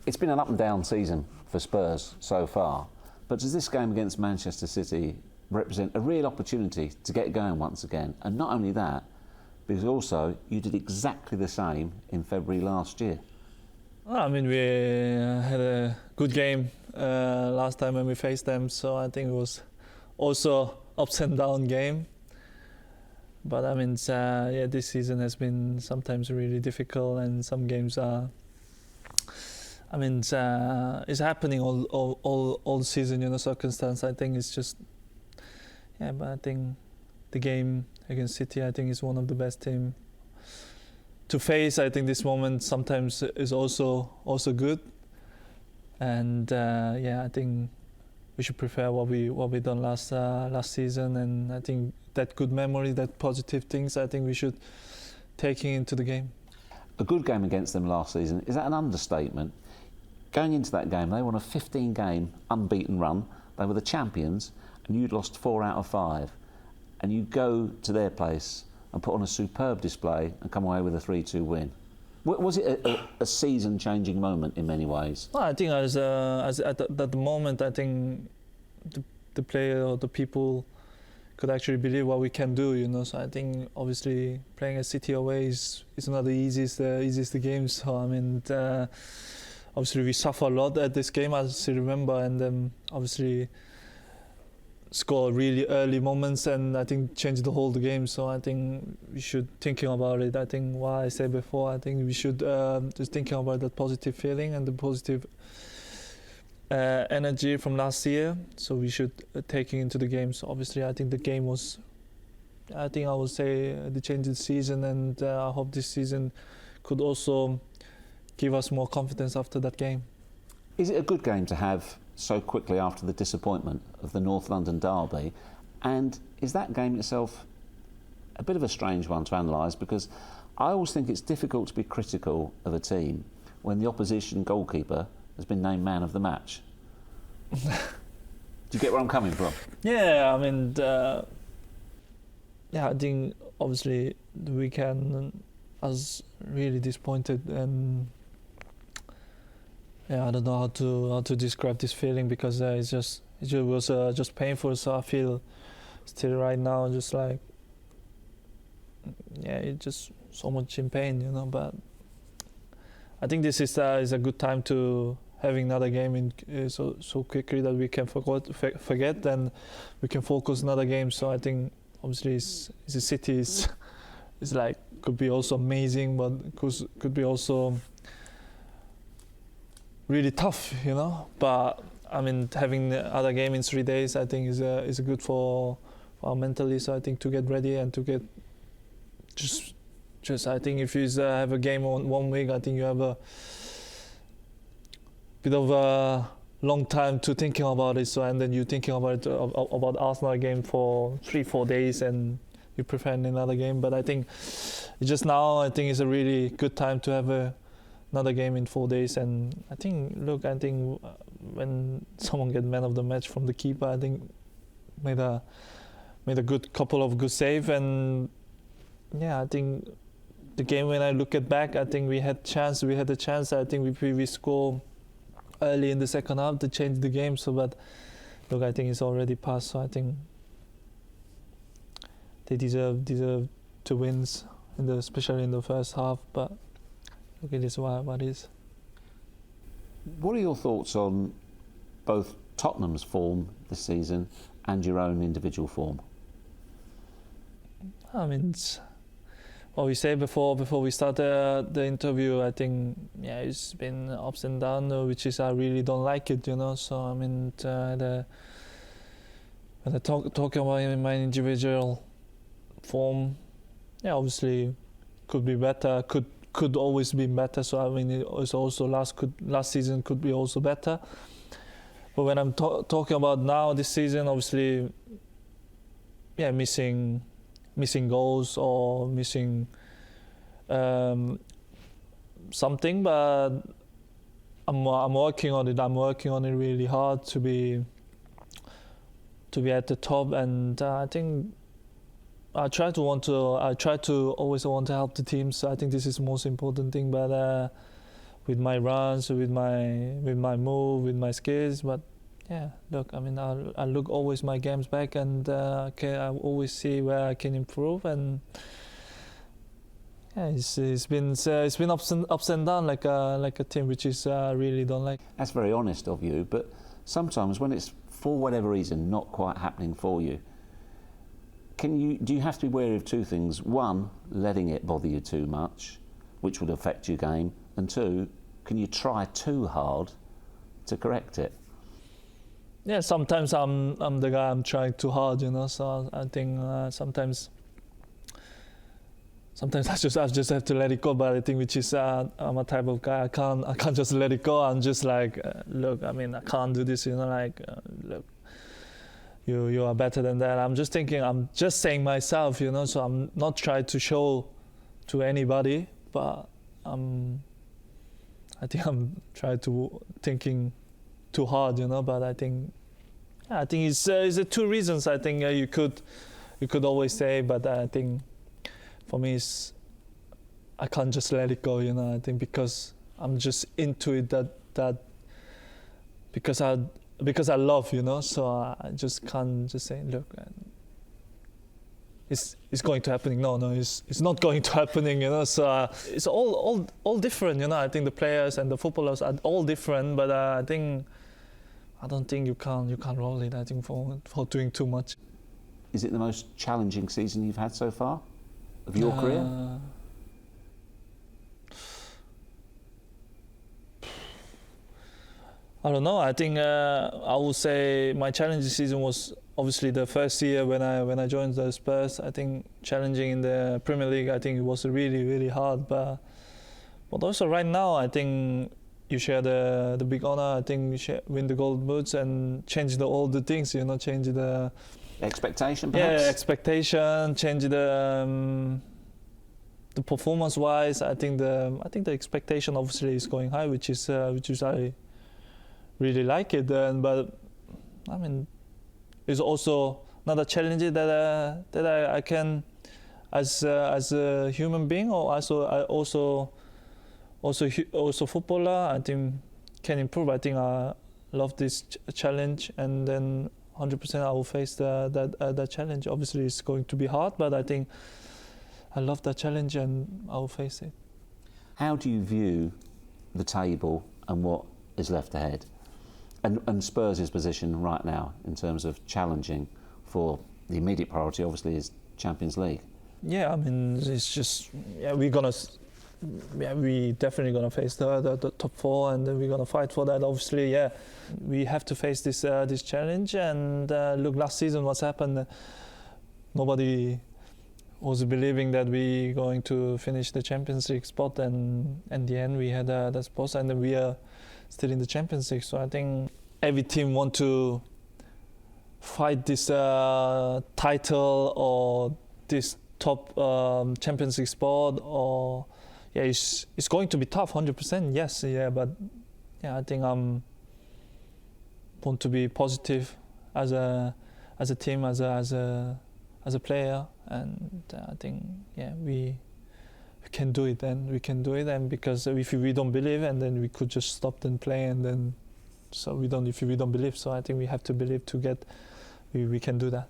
It's been an up and down season for Spurs so far, but does this game against Manchester City represent a real opportunity to get going once again? And not only that, because also you did exactly the same in February last year. I mean, we had a good game last time when we faced them, so I think it was also ups and down game. But I mean, this season has been sometimes really difficult, and some games are. I mean, it's happening all season, circumstance. I think it's just, but I think the game against City, I think, is one of the best team to face. I think this moment sometimes is also good, and I think we should prefer what we done last season, and I think that good memory, that positive things, I think we should take into the game. A good game against them last season, is that an understatement? Going into that game, they won a 15-game unbeaten run. They were the champions, and you'd lost 4 out of 5. And you go to their place and put on a superb display and come away with a 3-2 win. Was it a season-changing moment in many ways? Well, I think at the moment, I think the player or the people could actually believe what we can do, So I think obviously playing at City away is not the easiest game. So I mean, obviously we suffer a lot at this game, as you remember, and then obviously score really early moments, and I think change the whole game. So I think we should thinking about it. I think what I said before, I think we should just thinking about that positive feeling and the positive energy from last year. So we should take it into the game. So obviously I think the game was, I would say the change in the season, and I hope this season could also give us more confidence after that game. Is it a good game to have so quickly after the disappointment of the North London derby? And is that game itself a bit of a strange one to analyse? Because I always think it's difficult to be critical of a team when the opposition goalkeeper has been named man of the match. Do you get where I'm coming from? Yeah, I mean, I think obviously the weekend I was really disappointed, and I don't know how to describe this feeling, because it was just painful. So I feel still right now just like it's just so much in pain, But I think this is a good time to having another game in so quickly that we can forget and we can focus another game. So I think obviously the City is like could be also amazing, but could be also really tough, But I mean, having the other game in 3 days, I think is good for our mentally. So I think to get ready and to get just I think if you have a game on 1 week, I think you have a bit of a long time to thinking about it. So and then you're thinking about Arsenal game for 3-4 days, and you prefer another game. But I think just now, I think it's a really good time to have another game in 4 days. And I think when someone get man of the match from the keeper, I think made a good couple of good save. And I think the game, when I look back, I think we had a chance. I think we score early in the second half to change the game. So, but look, I think it's already passed. So I think they deserve to wins especially in the first half. But look, it is what it is. What are your thoughts on both Tottenham's form this season and your own individual form? I mean, what we said before we started the interview, I think it's been ups and downs, which is I really don't like it, So I mean, when I talk about my individual form, obviously could be better, could always be better. So I mean, it's also last season could be also better. But when I'm talking about now this season, obviously, missing goals or missing something, but I'm working on it. I'm working on it really hard to be at the top, and I think I try to always want to help the team. So I think this is the most important thing. But with my runs, with my move, with my skills. But yeah, look, I mean, I look always my games back, and I always see where I can improve. And yeah, it's been ups and downs like a team, which is really don't like. That's very honest of you, but sometimes when it's for whatever reason not quite happening for you, do you have to be wary of two things? One, letting it bother you too much, which would affect your game, and two, can you try too hard to correct it? Yeah, sometimes I'm the guy, I'm trying too hard, you know. So I think sometimes I just have to let it go. But I think which is I'm a type of guy, I can't just let it go. I'm just like, look, I mean, I can't do this, you know. Like, look, you are better than that. I'm just thinking, I'm just saying myself, you know. So I'm not trying to show to anybody, but I think I'm trying to thinking too hard, you know. But I think it's the two reasons. I think you could always say, but I think for me I can't just let it go, you know. I think because I'm just into it that because I love, you know. So I just can't just say, look, it's going to happening. No, it's not going to happening, you know. So it's all different, you know. I think the players and the footballers are all different, but I don't think you can't roll it. I think for doing too much. Is it the most challenging season you've had so far of your career? I don't know. I think I would say my challenging season was obviously the first year when I joined the Spurs. I think challenging in the Premier League, I think it was really, really hard. But also right now, I think you share the big honor. I think you win the Gold Boots and change all the things. You know, change the expectation. Perhaps? Yeah, expectation. Change the performance-wise. I think the expectation obviously is going high, which is I really like it. But I mean, it's also another challenge that I can, as a human being, or also footballer, I think can improve. I think I love this challenge, and then 100% I will face that challenge. Obviously, it's going to be hard, but I think I love that challenge, and I will face it. How do you view the table and what is left ahead? And Spurs' position right now in terms of challenging for the immediate priority, obviously, is Champions League. Yeah, I mean, it's just we definitely gonna face the top four, and we're gonna fight for that. Obviously, yeah, we have to face this challenge. And look, last season, what's happened? Nobody was believing that we going to finish the Champions League spot, and in the end, we had that spot, and then we are still in the Champions League. So I think every team want to fight this title or this top Champions League spot, or yeah, it's going to be tough, 100%. Yes, yeah, but yeah, I think want to be positive as a team, as a player, and I think yeah, we can do it, and and because if we don't believe, and then we could just stop and play, and then if we don't believe, so I think we have to believe to get we can do that.